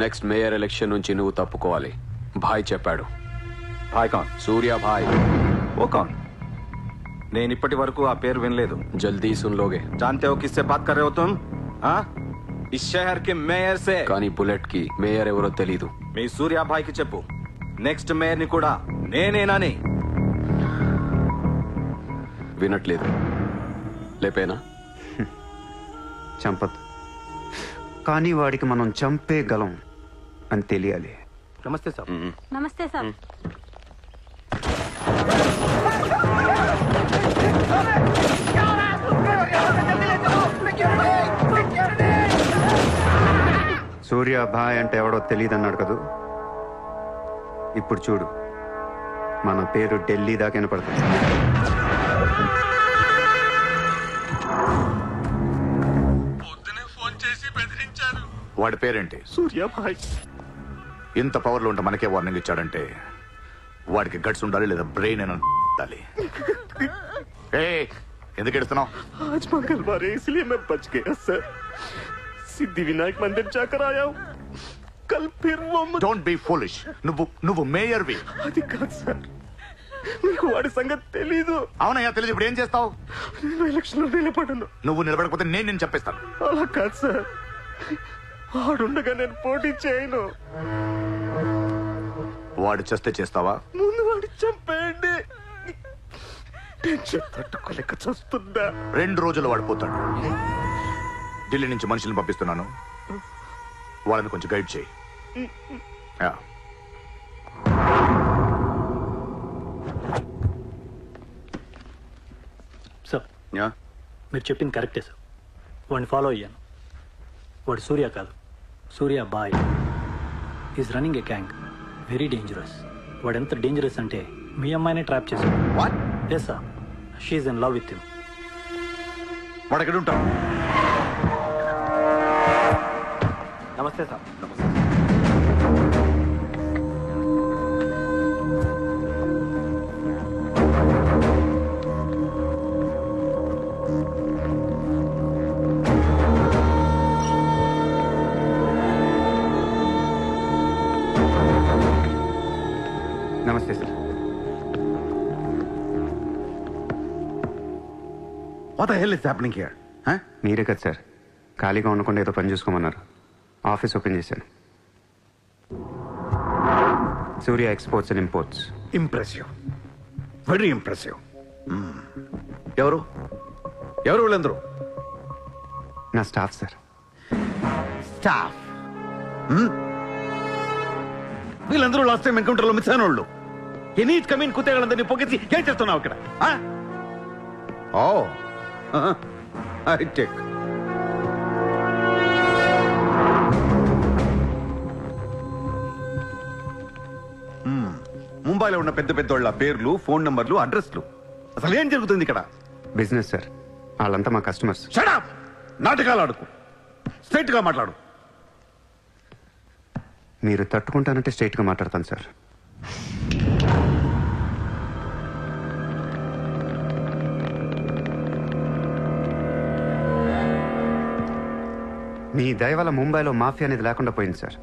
Next mayor election నుంచి నువ్వు తప్పుకోవాలి. భాయ్ చెప్పాడు. భాయ్ కౌన్? సూర్య భాయ్. ఓ కౌన్? నేను ఇప్పటి వరకు ఆ పేరు వినలేదు. జల్దీ సున్ లోగే. जानते हो किससे बात कर रहे हो तुम? हाँ, इस शहर के మేయర్ से. కానీ బుల్లెట్ కి మేయర్ ఎవరో తెలీదు. మీ సూర్య భాయ్ కి చెప్పు, నెక్స్ట్ మేయర్ ని కూడా నేనేనని. వినట్లేదు. లేపేనా? చంపదు, కానీ వాడికి మనం చంపేయగలం అని తెలియాలి. నమస్తే సార్. నమస్తే సార్. సూర్య భాయ్ అంటే ఎవడో తెలియదు అన్నాడు కదూ. ఇప్పుడు చూడు, మన పేరు ఢిల్లీ దాకా వినపడుతుంది. వాడి పేరేంటి? సూర్య భాయ్. ఇంత పవర్లో ఉంటే మనకే వార్నింగ్ ఇచ్చాడంటే వాడికి గట్స్ ఉండాలి, లేదా బ్రెయిన్ అని ఉండాలి. ఎందుకు ఎడుతున్నావు? आज मंगलवार है इसलिए मैं बच गया सर. सिद्धि विनायक मंदिर जाकर आया हूँ. कल फिर वो డోంట్ బీ ఫూలిష్. నువ్వు మేయర్ వి. అది కాదు సార్, మీకు వాడి సంగతి తెలీదు. అవునయ్యా తెలియదు. ఇప్పుడు ఏం చేస్తావు? నేను ఎలక్షన్ లో నిలబడను. నువ్వు నిలబడకపోతే నేను చెప్పేస్తాను. అలా కాదు సార్, వాడుండగా నేను పోటీ చేయను. వాడు చేస్తే చేస్తావా? ముందు వాడి చంపేయండి. టెన్షన్ తట్టుకోలేక చూస్తుందా. 2 రోజులు వాడు పోతాడు. ఢిల్లీ నుంచి మనుషుల్ని పంపిస్తున్నాను, వాళ్ళని కొంచెం గైడ్ చేయి. సార్, మీరు చెప్పింది కరెక్టే సార్. వాడిని ఫాలో అయ్యాను. వాడు సూర్య కాదు, Surya bhai. Is running a gang. Very dangerous. వాడు ఎంత డేంజరస్ అంటే మీ అమ్మాయినే ట్రాప్ చేశాడు. Yes sir, she's in love with him. వాడు ఎక్కడ ఉంటాడు? నమస్తే సార్. నమస్తే sir. What the hell is happening here? మీరే కదా సార్ ఖాళీగా ఉండకుండా ఏదో పని చూసుకోమన్నారు. ఆఫీస్ ఓపెన్ చేశాను. Surya exports and imports. Impressive, very impressive. ఎవరు వీళ్ళందరూ? నా స్టాఫ్ సార్. స్టాఫ్? వీళ్ళందరూ లాస్ట్ టైం ఎన్కౌంటర్ లో మిస్ అయిన వాళ్ళు. ఎనీత్ కమీన్ కుత్తేగాళ్ళందరినీ పొగేసి ఏం చేస్తున్నావు ఇక్కడ? I take. ముంబైలో ఉన్న పెద్ద పెద్ద వాళ్ళ పేర్లు, ఫోన్ నంబర్లు, అడ్రస్లు. అసలు ఏం జరుగుతుంది ఇక్కడ? Business sir. వాళ్ళంతా మా కస్టమర్స్. Shut up! నాటకాలు ఆడుకు, స్ట్రైట్ గా మాట్లాడు. మీరు తట్టుకుంటానంటే స్ట్రైట్ గా మాట్లాడతాను సార్. మీ దయ వల్ల ముంబైలో మాఫియా అనేది లేకుండా పోయింది సార్.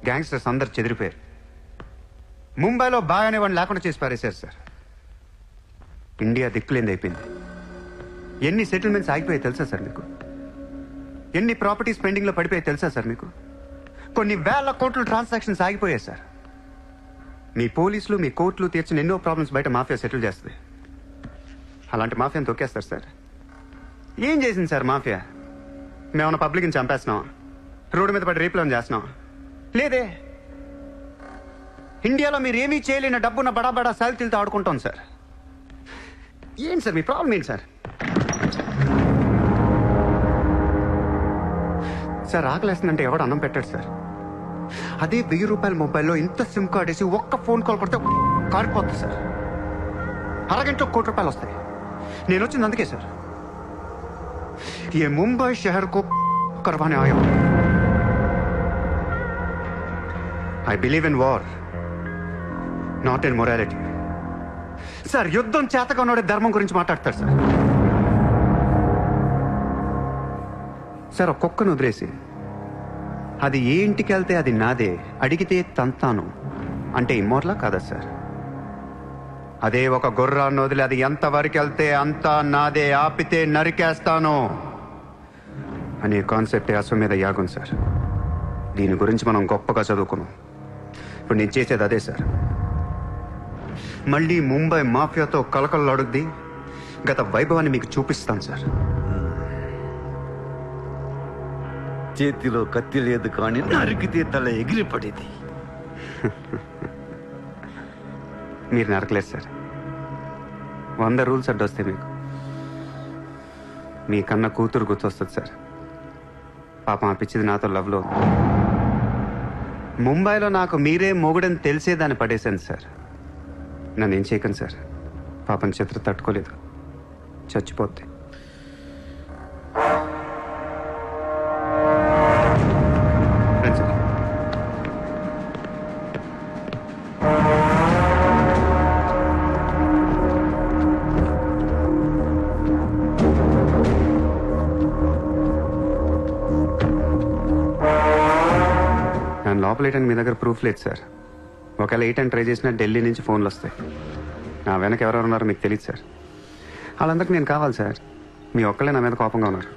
గ్యాంగ్స్టర్స్ అందరు చెదిరిపోయారు. ముంబైలో బాయ్ అనేవాడిని లేకుండా చేసి పారేశారు సార్. ఇండియా దిక్కులేంది అయిపోయింది. ఎన్ని సెటిల్మెంట్స్ ఆగిపోయాయి తెలుసా సార్ మీకు? ఎన్ని ప్రాపర్టీస్ పెండింగ్లో పడిపోయాయి తెలుసా సార్ మీకు? కొన్ని వేల కోట్ల ట్రాన్సాక్షన్స్ ఆగిపోయాయి సార్. మీ పోలీసులు, మీ కోర్టులు తీర్చిన ఎన్నో ప్రాబ్లమ్స్ బయట మాఫియా సెటిల్ చేస్తుంది. అలాంటి మాఫియాని తొక్కేస్తారు సార్. ఏం చేసింది సార్ మాఫియా? మేమన్నా పబ్లిక్ని చంపేస్తున్నాం, రోడ్డు మీద పడి రేపులను చేస్తున్నాం? లేదే. ఇండియాలో మీరు ఏమీ చేయలేని డబ్బున్న బడా బడా సాగితీలతో ఆడుకుంటాం సార్. ఏంటి సార్ మీ ప్రాబ్లం ఏంటి సార్? సార్ ఆకలేస్తుందంటే ఎవడు అన్నం పెట్టాడు సార్. అదే 1000 రూపాయల మొబైల్లో ఇంత సిమ్ కార్డ్ వేసి ఒక్క ఫోన్ కాల్ కొడితే కారిపోతుంది సార్. అరగంటలో 1 కోటి రూపాయలు వస్తాయి. నేను వచ్చింది అందుకే సార్. ये मुंबई शहर को करवाने आया हूं. I believe in war, not in morality. Sir యుద్ధం చేతగా ఉన్నాడే ధర్మం గురించి మాట్లాడతారు సార్. సార్ ఒక కుక్కను వదిలేసి అది ఏ ఇంటికి వెళ్తే అది నాదే, అడిగితే తంతాను అంటే ఇమ్మోర్లా కాదా సార్? అదే ఒక గుర్రాన్ని వదిలి అది ఎంతవరకు వెళ్తే అంతా నాదే, ఆపితే నరికేస్తాను అనే కాన్సెప్టే అశ్వమేధ యాగం సార్. దీని గురించి మనం గొప్పగా చదువుకున్నాం. ఇప్పుడు నేను చేసేది అదే సార్. మళ్ళీ ముంబై మాఫియాతో కలకలలాడుద్ది గత వైభవాన్ని మీకు చూపిస్తాను సార్. చేతిలో కత్తి లేదు కానీ నరికితే తల ఎగిరిపడేది. మీరు నరకలేదు సార్. 100 రూల్స్ అడ్డొస్తాయి మీకు. మీ కన్న కూతురు గుర్తొస్తుంది సార్. పాపం ఆ పిచ్చిది నాతో లవ్లో ఉంది. ముంబైలో నాకు మీరే మొగుడని తెలిసే దాన్ని పడేశాను సార్. నన్ను ఏం చేయకండి సార్. పాపం చిత్ర తట్టుకోలేదు, చచ్చిపోద్ది. రండి సార్. నేను లోపలేయడానికి మీ దగ్గర ప్రూఫ్ లేదు సార్. ఒకవేళ 8 అని ట్రై చేసినా ఢిల్లీ నుంచి ఫోన్లు వస్తాయి. నా వెనక ఎవరెవరు ఉన్నారో మీకు తెలియదు సార్. వాళ్ళందరికీ నేను కావాలి సార్. మీ ఒక్కళ్ళే నా మీద కోపంగా ఉన్నారు.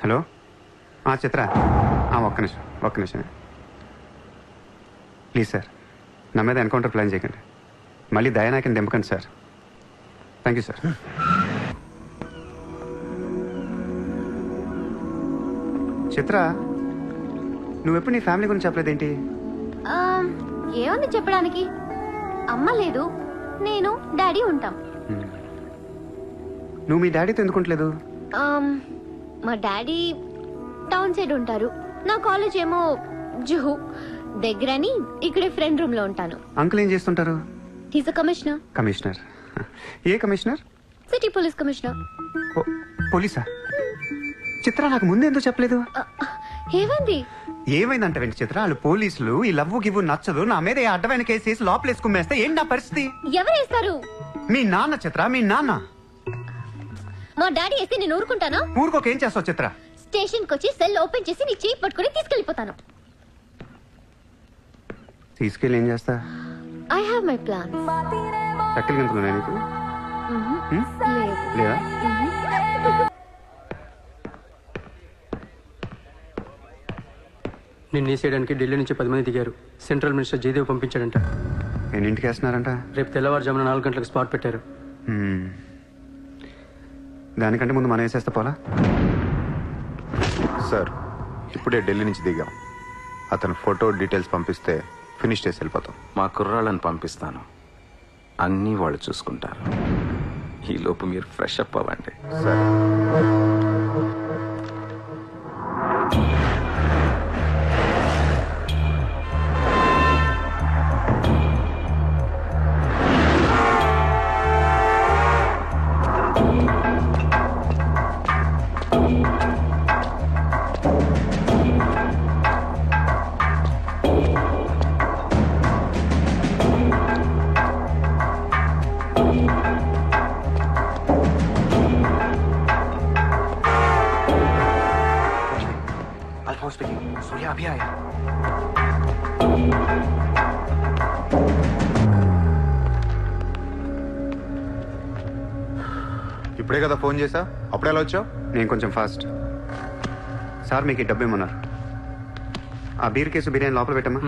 హలో చిత్ర, ఒక్క నిమిషం ప్లీజ్ సార్. నా మీద ఎన్కౌంటర్ ప్లాన్ చేయకండి. మళ్ళీ దయానాయకని దింపకండి sir. Thank you sir. Chitra, నువ్వెప్పుడు నీ ఫ్యామిలీ గురించి చెప్పలేదేంటి? ఏముంది చెప్పడానికి? అమ్మ లేదు, నేను డాడీ ఉంటాం. నువ్వు మీ డాడీతో ఎందుకుంటలేదు? మా డాడీ టౌన్ సైడ్ ఉంటారు. నా కాలేజ్ ఏమో జుహు దగ్గరని ఇక్కడే ఫ్రెండ్ రూమ్ లో ఉంటాను. అంకుల్ ఏం చేస్తుంటారు? He's a commissioner. కమిషనర్? ఏ కమిషనర్? City police commissioner. పోలీసా? చిత్ర, నాకు ముందే ఎందుకు చెప్పలేదు? ఏమైంది? ఏమైందంటే వెంట చిత్ర, వాళ్ళు పోలీసులు ఈ లవ్వు గివ్వు నచ్చదు, నా మీద ఏ అడ్డమైన కేసు వేసి లోపలేసుకుమ్మేస్తే ఏంటి నా పరిస్థితి? ఎవరేస్తారు? మీ నాన్న చిత్ర, మీ నాన్న. మా డాడీ వేస్తే నేను ఊరుకుంటానా? ఊరుకోక ఏం చేస్తావు చిత్ర? స్టేషన్ కి వచ్చి సెల్ ఓపెన్ చేసి నీ చేయి పట్టుకుని తీసుకెళ్లిపోతాను. తీసుకెళ్ళి ఏం చేస్తా? I have my plan. చక్కలు గంతులున్నాయి నీకు? లేదు. లేదా? నిన్ను వేసేయడానికి ఢిల్లీ నుంచి 10 మంది దిగారు. సెంట్రల్ మినిస్టర్ జయదేవ్ పంపించాడంట. ఎన్నింటికి వేస్తున్నారంట? రేపు తెల్లవారుజామున 4 గంటలకు స్పాట్ పెట్టారు. దానికంటే ముందు మనం వేసేస్తే పోలా? సార్, ఇప్పుడే ఢిల్లీ నుంచి దిగాం. అతను ఫోటో డీటెయిల్స్ పంపిస్తే ఫినిష్ చేసి వెళ్ళిపోతాం. మా కుర్రాళ్ళని పంపిస్తాను, అన్నీ వాళ్ళు చూసుకుంటారు. ఈలోపు మీరు ఫ్రెష్ అప్ అవ్వండి. సార్, सूर्या अभी आया. ఇప్పుడే కదా ఫోన్ చేసా, అప్పుడే ఎలా వచ్చావు? నేను కొంచెం ఫాస్ట్. సార్ మీకు ఈ డబ్బు ఏమన్నారు? ఆ బీర్ కేసు బిర్యానీ లోపల పెట్టమ్మా.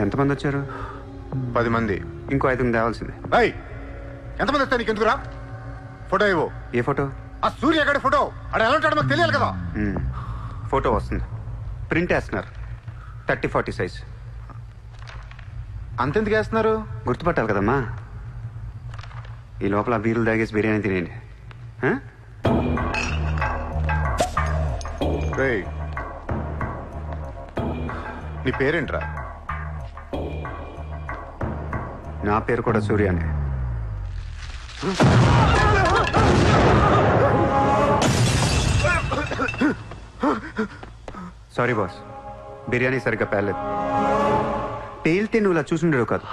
ఎంతమంది వచ్చారు? 10 మంది. ఇంకో 5 తేవాల్సిందే. ఎంతమంది వస్తా నీకు ఎందుకురా? ఫోటో ఇవ్వు. ఏ ఫోటో? ఆ సూర్య గడి ఫోటో. అక్కడ ఎలా ఉంటాడో మాకు తెలియాలి కదా. ఫోటో వస్తుంది, ప్రింట్ వేస్తున్నారు. 30-40 సైజ్. అంతెందుకు వేస్తున్నారు? గుర్తుపట్టాలి కదమ్మా. ఈ లోపల బీర్లు తాగేసి బిర్యానీ తినేయండి. నీ పేరేంట్రా? నా పేరు కూడా సూర్యానే. సారీ బాస్, బిర్యానీ సరిగ్గా పేర్లేదు. పేలితే నువ్వు ఇలా చూసుండేవు కాదు.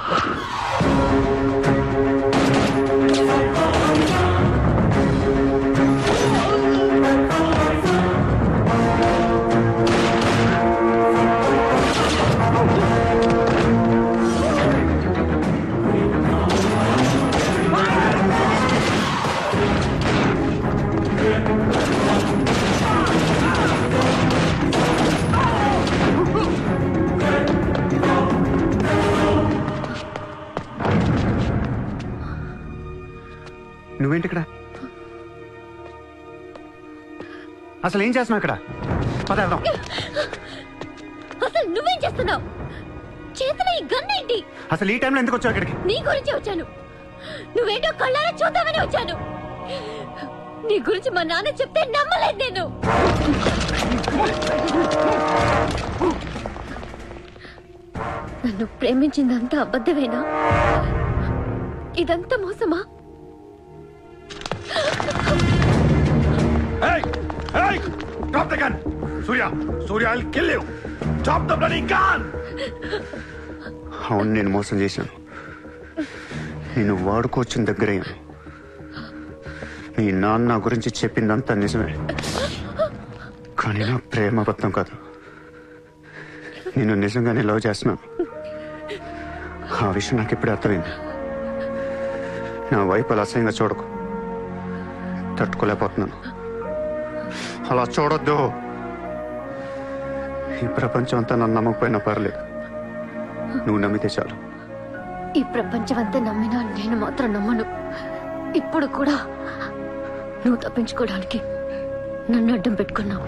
నువ్వేంటి ఇక్కడ? అసలు ఏం చేస్తున్నావు ఇక్కడ? పద వెళ్దాం. అసలు నువ్వేం చేస్తున్నావు? చేతిలో ఈ గన్ ఏంటి? అసలు ఈ టైంలో ఎందుకు వచ్చావు ఇక్కడికి? నీ గురించి వచ్చాను. నువ్వేంటో కళ్ళారా చూద్దామని వచ్చాను. నీ గురించి మా నాన్న చెప్తే నమ్మలేదు నేను. నన్ను ప్రేమించిందంతా అబద్ధమేనా? ఇదంతా మోసమా? Drop the gun! Surya! Surya, I'll kill you! Drop the bloody gun! అవును, నేను మోసం చేశాను. నేను వాడుకోవచ్చిన దగ్గరయ్యాను. మీ నాన్న నా గురించి చెప్పిందంతా నిజమే, కానీ నా ప్రేమ అబద్ధం కాదు. నేను నిజంగానే లవ్ చేస్తున్నాను. ఆ విషయం నాకు ఇప్పుడే అర్థమైంది. నా వైపు అలా అసహ్యంగా చూడకు. తట్టుకోలేకపోతున్నాను. అలా చూడొద్దు. ఈ ప్రపంచం అంతా నన్ను నమ్మకపోయినా పర్లేదు, నువ్వు నమ్మితే చాలు. ఈ ప్రపంచం అంతా నమ్మినా నేను మాత్రం నమ్మను. ఇప్పుడు కూడా నువ్వు తప్పించుకోవడానికి నన్ను అడ్డం పెట్టుకున్నావు.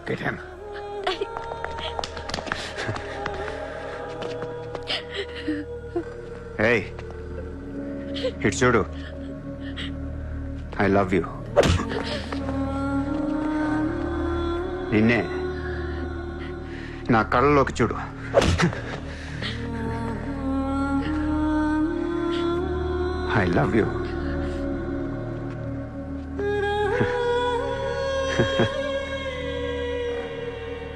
Get him. ఏయ్, ఇటు చూడు. I love you. నిన్నే నా కళ్ళలోకి చూడు. I love you.